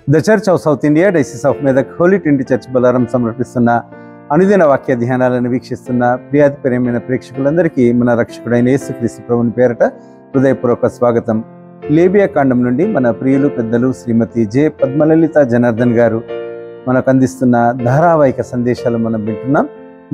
The church of South India diocese of Medak holy trinity church Bollaram సమర్పిస్తున్న అనుదిన వాక్య ధ్యానాలను వీక్షిస్తున్న ప్రియాతి ప్రియమైన ప్రేక్షకులందరికీ మన రక్షకుడైన యేసుక్రీస్తు ప్రభుని పేరట హృదయపూర్వక స్వాగతం. లేబియా కాండం నుండి మన ప్రియులు పెద్దలు శ్రీమతి జె పద్మలలిత జనార్దన్ గారు మనకు అందిస్తున్న ధారావాహిక సందేశాలు మనం వింటున్నాం.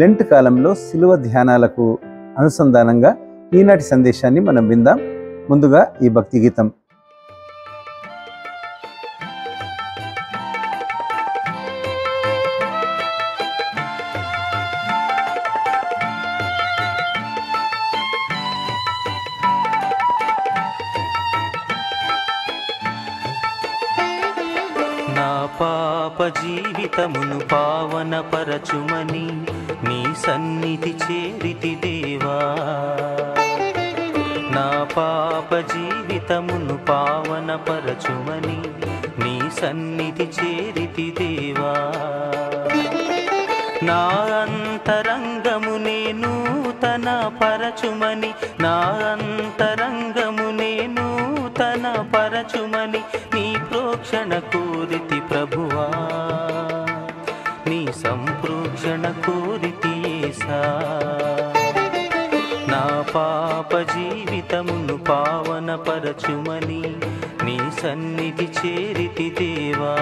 లెంట్ కాలంలో శిలువ ధ్యానాలకు అనుసంధానంగా ఈనాటి సందేశాన్ని మనం విందాం. ముందుగా ఈ భక్తి గీతం. నా పాప జీవితమును పావన పరచుమని నీ సన్నిధి చేరితి దేవా. నా పాప జీవితమును పావన పరచుమని నీ సన్నిధి చేరితి దేవా. నా అంతరంగమునే నూతన పరచుమని, నా అంతరంగమునే నూతన పరచుమని నీ ప్రోక్షణ కోరితి ప్రభువా. నీ సంప్రోక్షణ కోరితి యేసా. నా పాప జీవితమును పావన పరచుమని నీ సన్నిధి చేరితి దేవా.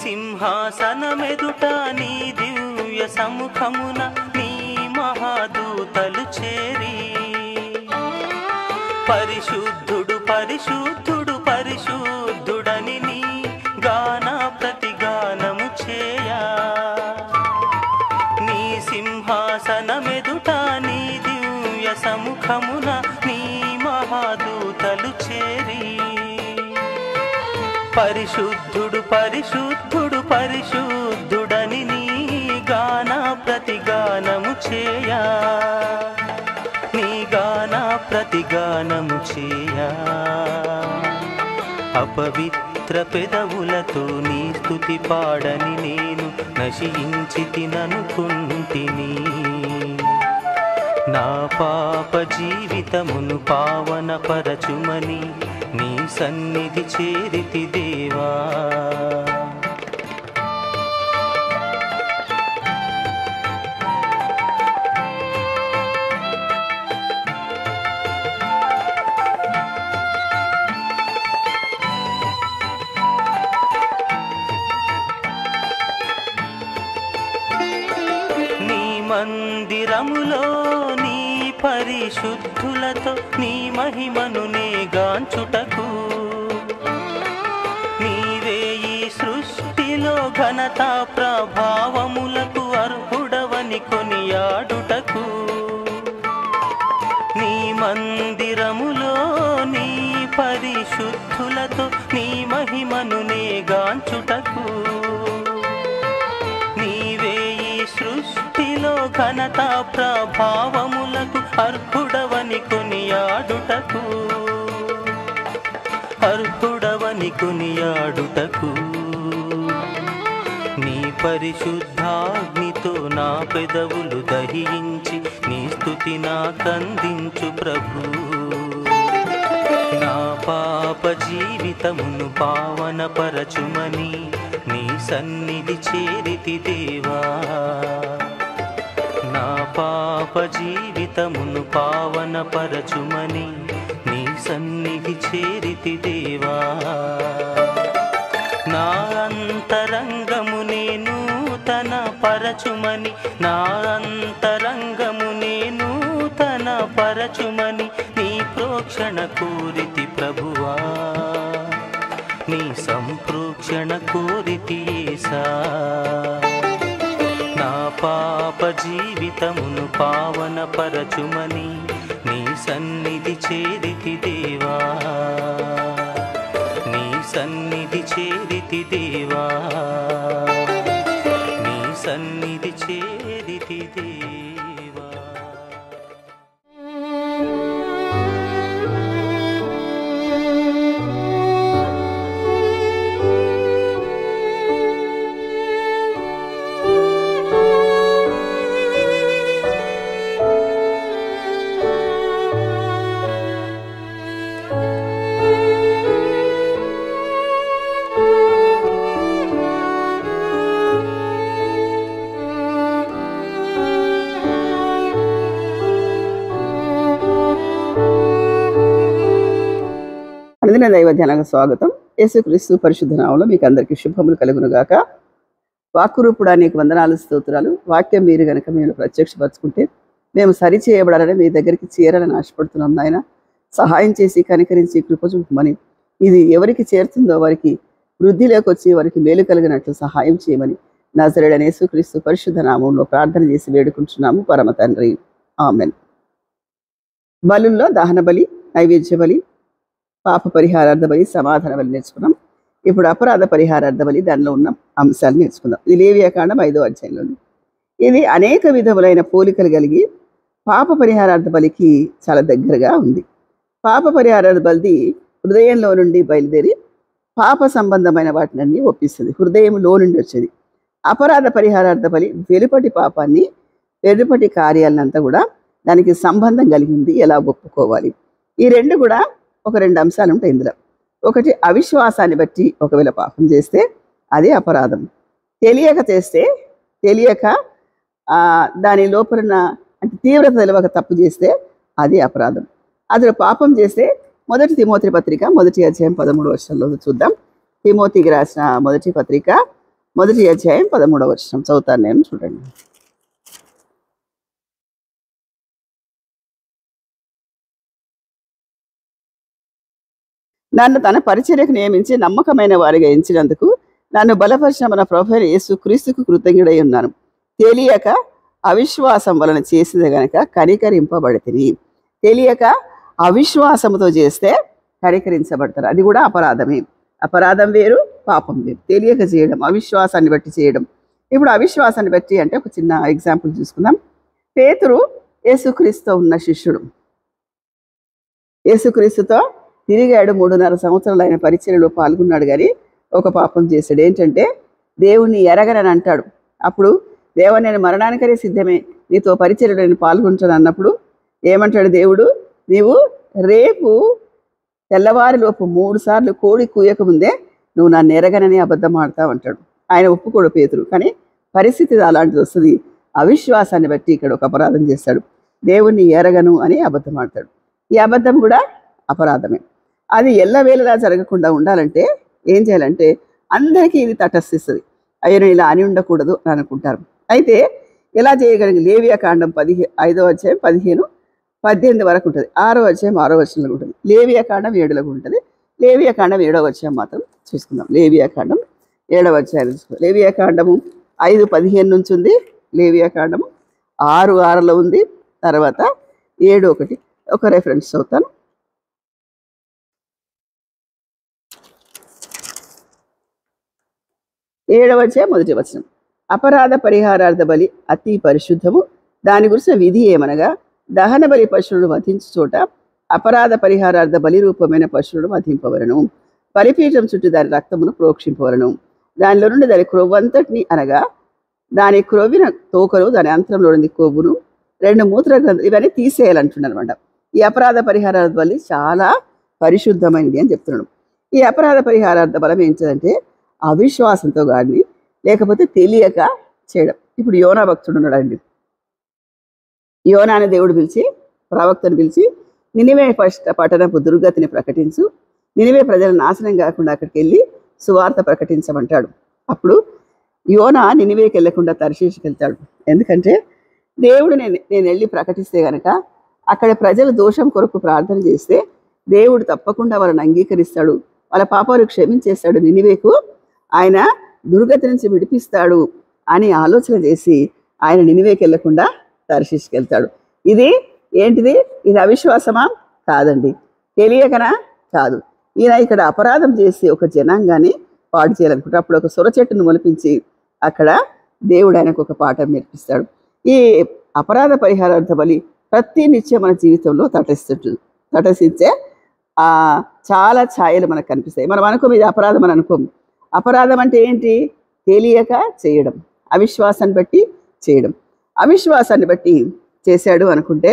సింహాసనమెదుట నీ దివ్య సముఖమున నీ మహాదూతలు చేరి, పరిశుద్ధుడు పరిశుద్ధుడు పరిశుద్ధుడని నీ గాన ప్రతిగానము చేయా. నీ సింహాసనమెదుట నీ దివ్య సముఖమున నీ మహాదూతలు చేరి, పరిశుద్ధుడు పరిశుద్ధుడు పరిశుద్ధుడని నీ గాన ప్రతిగానము చేయా. నీ గాన ప్రతిగానము చేయా. అపవిత్ర పెదవులతో నీ స్తుతి పాడని నేను నశించి తిననుకుంటిని. నా పాప జీవితమును పావన పరచుమని నీ సన్నిధి చేరితి దేవా. నీ మందిరములో నీ పరిశుద్ధులతో నీ మహిమను నే గాంచుటకు, నీవే ఈ సృష్టిలో ఘనత ప్రభావములకు అర్హుడవని కొనియాడుటకు. నీ మందిరములో నీ పరిశుద్ధులతో నీ మహిమను నే గాంచుటకు, నీవే ఈ సృష్టిలో ఘనత ప్రభావములకు అర్హుడవని కొనియాడుటకు, అర్హుడవని కొనియాడుటకు. నీ పరిశుద్ధాగ్నితో నా పెదవులు దహించి నీ స్తుతి నాకందించు ప్రభు. నా పాప జీవితమును పావన పరచుమని నీ సన్నిధి చేరితి దేవా. నా పాప జీవితమును పావన పరచుమని నీ సన్నిధి చేరితి దేవా. నా అంతరంగమునే నూతన పరచుమని, నా అంతరంగమునే నూతన పరచుమని నీ ప్రోక్షణ కోరితి ప్రభువా. నీ సంప్రోక్షణ కోరితి యేసా. నా పాప జీవితమును పావన పరచుమని నీ సన్నిధి చేరితి దేవా. నీ సన్నిధి చేరితి దేవా. నీ సన్నిధి చేరితి దేవా. అనుదిన దైవ ధ్యానానికి స్వాగతం. యేసుక్రీస్తు పరిశుద్ధ నామములో మీకు అందరికీ శుభములు కలుగును గాక. వాక్కురూపుడా నీకు వందనాలు, స్తోత్రాలు. వాక్యం మీరు గనుక మేము ప్రత్యక్షపరచుకుంటే మేము సరిచేయబడాలని మీ దగ్గరికి చేరాలని ఆశపడుతున్నాం. నాయన సహాయం చేసి కనికరించి కృప చూపమని, ఇది ఎవరికి చేరుతుందో వారికి వృద్ధిలోకి వచ్చి వారికి మేలు కలిగినట్లు సహాయం చేయమని నజరేయుడైన యేసుక్రీస్తు పరిశుద్ధ నామములో ప్రార్థన చేసి వేడుకుంటున్నాము పరమ తండ్రి. ఆమెన్. బలుల్లో దహన బలి, నైవేద్య బలి, పాప పరిహారార్థ బలి, సమాధాన బలి నేర్చుకున్నాం. ఇప్పుడు అపరాధ పరిహారార్థ బలి, దానిలో ఉన్న అంశాలు నేర్చుకుందాం. ఇది లేవియాకాండం 5వ అధ్యాయంలో. ఇది అనేక విధములైన పోలికలు కలిగి పాప పరిహారార్థ బలికి చాలా దగ్గరగా ఉంది. పాప పరిహారార్థ బలి హృదయంలో నుండి బయలుదేరి పాప సంబంధమైన వాటినన్నీ ఒప్పిస్తుంది, హృదయంలో నుండి వచ్చేది. అపరాధ పరిహారార్థ బలి వెలుపటి పాపాన్ని, వెలుపటి కార్యాలనంతా కూడా దానికి సంబంధం కలిగి ఉంది, ఎలా ఒప్పుకోవాలి. ఈ రెండు కూడా ఒక 2 అంశాలు ఉంటాయి ఇందులో. ఒకటి, అవిశ్వాసాన్ని బట్టి ఒకవేళ పాపం చేస్తే అది అపరాధం. తెలియక చేస్తే, తెలియక దాని లోపల అంటే తీవ్రత తెలియక తప్పు చేస్తే అది అపరాధం. అసలు పాపం చేస్తే మొదటి తిమోతి పత్రిక 1వ అధ్యాయం 13వ వచనంలో చూద్దాం. తిమోతికి రాసిన మొదటి పత్రిక 1వ అధ్యాయం 13వ వచనం చదువుతాను నేను, చూడండి. నన్ను తన పరిచర్యకు నియమించి నమ్మకమైన వారిగా ఎంచినందుకు నన్ను బలపరిచిన మన ప్రభువైన యేసుక్రీస్తుకు కృతజ్ఞుడై ఉన్నాను. తెలియక అవిశ్వాసం వలన చేసింది గనక కనికరింపబడితిని. తెలియక అవిశ్వాసముతో చేస్తే కనికరించబడతారు, అది కూడా అపరాధమే. అపరాధం వేరు, పాపం వేరు. తెలియక చేయడం, అవిశ్వాసాన్ని బట్టి చేయడం. ఇప్పుడు అవిశ్వాసాన్ని బట్టి అంటే ఒక చిన్న ఎగ్జాంపుల్ చూసుకుందాం. పేతురు యేసుక్రీస్తుతో ఉన్న శిష్యుడు. యేసుక్రీస్తుతో తిరిగాడు, 3.5 సంవత్సరాలు ఆయన పరిచర్యలో పాల్గొన్నాడు. కానీ ఒక పాపం చేశాడు. ఏంటంటే దేవుణ్ణి ఎరగనని అంటాడు. అప్పుడు దేవా, నేను మరణానికనే సిద్ధమే, నీతో పరిచర్యలో నేను పాల్గొంటాను అన్నప్పుడు ఏమంటాడు దేవుడు? నీవు రేపు తెల్లవారిలోపు 3 సార్లు కోడి కూయకముందే నువ్వు నన్ను ఎరగనని అబద్ధం ఆడతావు అంటాడు. ఆయన ఒప్పుకోడు పేతురు. కానీ పరిస్థితి అలాంటిది వస్తుంది. అవిశ్వాసాన్ని బట్టి ఇక్కడ ఒక అపరాధం చేస్తాడు. దేవుణ్ణి ఎరగను అని అబద్ధం ఆడతాడు. ఈ అబద్ధం కూడా అపరాధమే. అది ఎల్లవేళలా జరగకుండా ఉండాలంటే ఏం చేయాలంటే, అందరికీ ఇది తటస్థిస్తుంది. అయ్యో నేను ఇలా అని ఉండకూడదు అని అనుకుంటారు. అయితే ఎలా చేయగలిగి లేవియాకాండం 5వ అధ్యాయం 15-18 వరకు ఉంటుంది. 6వ అధ్యాయం 6వ వచనంలో ఉంటుంది. లేవియాకాండం 7లో ఉంటుంది. లేవియాకాండం 7వ అధ్యాయం మాత్రం చూసుకుందాం. లేవియాకాండం 7వ అధ్యాయం చూసుకుందాం. లేవియాకాండము 5:15 నుంచి ఉంది. లేవియాకాండము 6:6లో ఉంది. తర్వాత 7:1 ఒక రెఫరెన్స్ చదువుతాను. 7వ అధ్యాయం 1వ వచనం. అపరాధ పరిహారార్థ బలి అతి పరిశుద్ధము. దాని గురించిన విధి ఏమనగా, దహన బలి పశువులను వధించు చోట అపరాధ పరిహారార్థ బలి రూపమైన పశువులను వధింపవలను. బలిపీఠం చుట్టూ దాని రక్తమును ప్రోక్షింపవలను. దానిలో నుండి దాని క్రొవ్వంతటిని, అనగా దాని క్రొవ్విన తోకను, దాని అంతరంలో నుండి కొవ్వును, 2 మూత్ర గ్రంథులు, ఇవన్నీ తీసేయాలంటున్నారు అనమాట. ఈ అపరాధ పరిహారార్థ బలి చాలా పరిశుద్ధమైనది అని చెప్తున్నాడు. ఈ అపరాధ పరిహారార్థ బలం ఏంటంటే అవిశ్వాసంతో కానీ లేకపోతే తెలియక చేయడం. ఇప్పుడు యోనా భక్తుడు ఉన్నాడండి. యోనాని దేవుడు పిలిచి, ప్రవక్తను పిలిచి, నినివే పట్టణపు దుర్గతిని ప్రకటించు, నినివే ప్రజల నాశనం కాకుండా అక్కడికి వెళ్ళి సువార్త ప్రకటించమంటాడు. అప్పుడు యోనా నినివేకి వెళ్ళకుండా తర్షీషుకి వెళ్తాడు. ఎందుకంటే దేవుడు నేను వెళ్ళి ప్రకటిస్తే కనుక అక్కడ ప్రజల దోషం కొరకు ప్రార్థన చేస్తే దేవుడు తప్పకుండా వాళ్ళని అంగీకరిస్తాడు, వాళ్ళ పాపాలు క్షమించేస్తాడు, నినివేకు ఆయన దుర్గతి నుంచి విడిపిస్తాడు అని ఆలోచన చేసి ఆయన నినివేకి వెళ్ళకుండా తర్షీషుకి వెళ్తాడు. ఇది ఏంటిది? ఇది అవిశ్వాసమా? కాదండి. తెలియకనా? కాదు. ఈయన ఇక్కడ అపరాధం చేసి ఒక జనాంగాన్ని పాడు చేయాలనుకుంటాడు. అప్పుడు ఒక సొర చెట్టును మొలిపించి అక్కడ దేవుడు ఆయనకు ఒక పాఠం నేర్పిస్తాడు. ఈ అపరాధ పరిహారార్థ బలి ప్రతి నిత్యం మన జీవితంలో తటస్థించే చాలా ఛాయలు మనకు కనిపిస్తాయి. మనం అనుకోము ఇది అపరాధం అని అనుకోము. అపరాధం అంటే ఏంటి? తెలియక చేయడం, అవిశ్వాసాన్ని బట్టి చేయడం. అవిశ్వాసాన్ని బట్టి చేశాడు అనుకుంటే,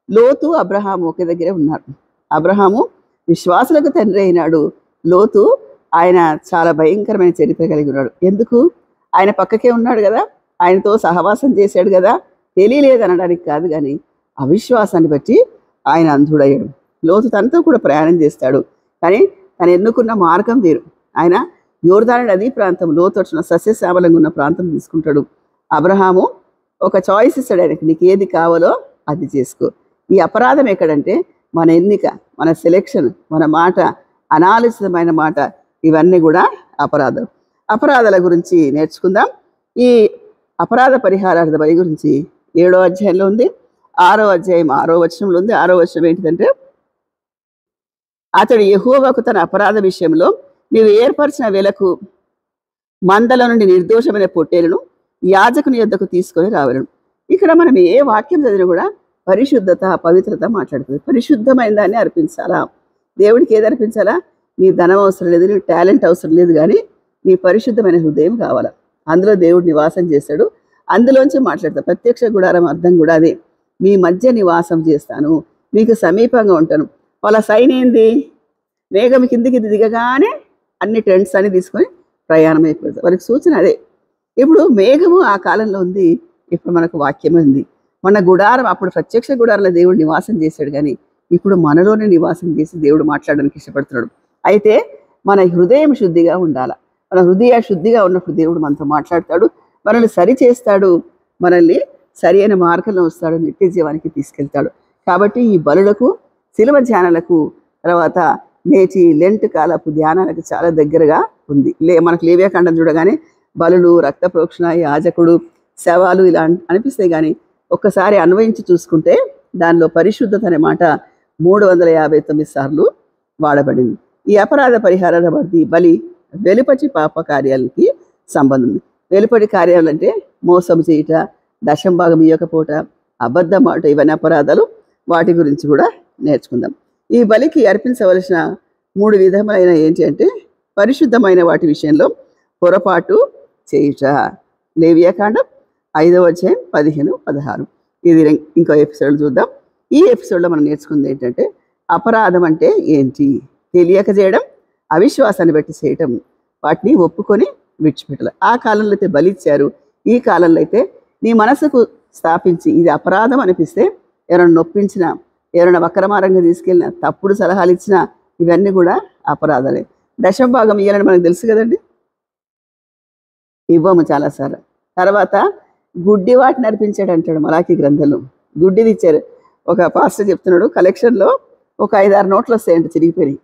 లోతు అబ్రహాము ఒకే దగ్గరే ఉన్నారు. అబ్రహాము విశ్వాసులకు తండ్రి అయినాడు. లోతు ఆయన చాలా భయంకరమైన చరిత్ర కలిగి ఉన్నాడు. ఎందుకు? ఆయన పక్కకే ఉన్నాడు కదా, ఆయనతో సహవాసం చేశాడు కదా, తెలియలేదు అనడానికి కాదు, కానీ అవిశ్వాసాన్ని బట్టి ఆయన అంధుడయ్యాడు. లోతు తనతో కూడా ప్రయాణం చేస్తాడు, కానీ తను ఎన్నుకున్న మార్గం వేరు. ఆయన యోర్దాను నదీ ప్రాంతం లోతొచ్చిన సస్యశ్యామలంగా ఉన్న ప్రాంతం తీసుకుంటాడు. అబ్రహాము ఒక చాయిస్ ఇస్తాడు ఆయనకి, నీకు ఏది కావాలో అది చేసుకో. ఈ అపరాధం ఎక్కడంటే మన ఎన్నిక, మన సెలెక్షన్, మన మాట, అనాలోచితమైన మాట, ఇవన్నీ కూడా అపరాధం. అపరాధాల గురించి నేర్చుకుందాం. ఈ అపరాధ పరిహారార్థ బలి గురించి 7వ అధ్యాయంలో ఉంది. 6వ అధ్యాయం 6వ వచనంలో ఉంది. 6వ వచనం ఏంటిదంటే, అతడు యెహోవాకు తన అపరాధ విషయంలో నీవు ఏర్పరిచిన వెలకు మందల నుండి నిర్దోషమైన పొట్టేలను యాజకుని యొద్దకు తీసుకొని రావలను. ఇక్కడ మనం ఏ వాక్యం చదివినా కూడా పరిశుద్ధత, పవిత్రత మాట్లాడుతుంది. పరిశుద్ధమైన దాన్ని అర్పించాలా. దేవుడికి ఏది అర్పించాలా? నీ ధనం అవసరం లేదు, నీ టాలెంట్ అవసరం లేదు, కానీ నీ పరిశుద్ధమైన హృదయం కావాలా. అందులో దేవుడు నివాసం చేస్తాడు. అందులోంచి మాట్లాడతాడు. ప్రత్యక్ష గుడారం అర్థం కూడా అదే, మీ మధ్య నివాసం చేస్తాను, మీకు సమీపంగా ఉంటాను. వాళ్ళ సైన్ ఏంది? మేఘం కిందికి దిగగానే అన్ని టెంట్స్ అని తీసుకొని ప్రయాణం అయిపోతుంది. వారికి సూచన అదే. ఇప్పుడు మేఘము ఆ కాలంలో ఉంది, ఇప్పుడు మనకు వాక్యమే ఉంది. మన గుడారం అప్పుడు ప్రత్యక్ష గుడారంలో దేవుడు నివాసం చేశాడు, కానీ ఇప్పుడు మనలోనే నివాసం చేసి దేవుడు మాట్లాడడానికి ఇష్టపడుతున్నాడు. అయితే మన హృదయం శుద్ధిగా ఉండాలి. మన హృదయ శుద్ధిగా ఉన్నప్పుడు దేవుడు మనతో మాట్లాడతాడు, మనల్ని సరి చేస్తాడు, మనల్ని సరి అయిన మార్గంలో వస్తాడు, నిత్య జీవానికి తీసుకెళ్తాడు. కాబట్టి ఈ బలులకు, శిలువ ధ్యానాలకు, తర్వాత నేటి లెంట్ కాలపు ధ్యానాలకు చాలా దగ్గరగా ఉంది. మనకు లేవ్యాకాండం చూడగానే బలులు, రక్త ప్రోక్షణ, యాజకుడు, శవాలు ఇలా అనిపిస్తాయి, కానీ ఒక్కసారి అన్వయించి చూసుకుంటే దానిలో పరిశుద్ధత అనే మాట 359 సార్లు వాడబడింది. ఈ అపరాధ పరిహార బలి వెలుపటి పాప కార్యాలకి సంబంధం ఉంది. వెలుపటి కార్యాలు అంటే మోసం చేయుట, దశంభాగం ఇవ్వకపోట, అబద్ధం మాట, ఇవన్నీ అపరాధాలు. వాటి గురించి కూడా నేర్చుకుందాం. ఈ బలికి అర్పించవలసిన 3 విధములైన ఏంటి అంటే, పరిశుద్ధమైన వాటి విషయంలో పొరపాటు చేయుట. లేవియాకాండం 5వ అధ్యాయం 15, 16. ఇది ఇంకో ఎపిసోడ్ చూద్దాం. ఈ ఎపిసోడ్లో మనం నేర్చుకుంది ఏంటంటే, అపరాధం అంటే ఏంటి, తెలియక చేయడం, అవిశ్వాసాన్ని బట్టి చేయటం, వాటిని ఒప్పుకొని విడిచిపెట్టాలి. ఆ కాలంలో అయితే బలిచ్చారు, ఈ కాలంలో అయితే నీ మనసుకు స్థాపించి ఇది అపరాధం అనిపిస్తే, ఎవరైనా నొప్పించినా, ఎవరైనా వక్రమార్గంగా తీసుకెళ్ళినా, తప్పుడు సలహాలు ఇచ్చినా, ఇవన్నీ కూడా అపరాధాలే. దశంభాగం ఇవ్వాలని మనకు తెలుసు కదండి, ఇవ్వము చాలాసార్లు. తర్వాత గుడ్డి వాటిని అర్పించాడు అంటాడు మలాకి గ్రంథంలో. గుడ్డిది ఇచ్చారు. ఒక పాస్టర్ చెప్తున్నాడు, కలెక్షన్లో ఒక 5-6 నోట్లు వస్తాయంట చిరిగిపోయి,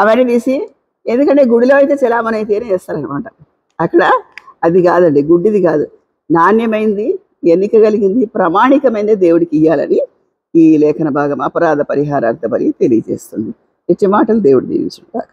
అవన్నీ తీసి, ఎందుకంటే గుడిలో అయితే చలామణి అయితేనే చేస్తారనమాట. అక్కడ అది కాదండి, గుడ్డిది కాదు, నాణ్యమైంది, ఎన్నిక కలిగింది, ప్రామాణికమైనది దేవుడికి ఇవ్వాలని ఈ లేఖన భాగం అపరాధ పరిహారార్థ బలి తెలియజేస్తుంది. ఇచ్చే మాటలు దేవుడు దీవించుకుంటారు.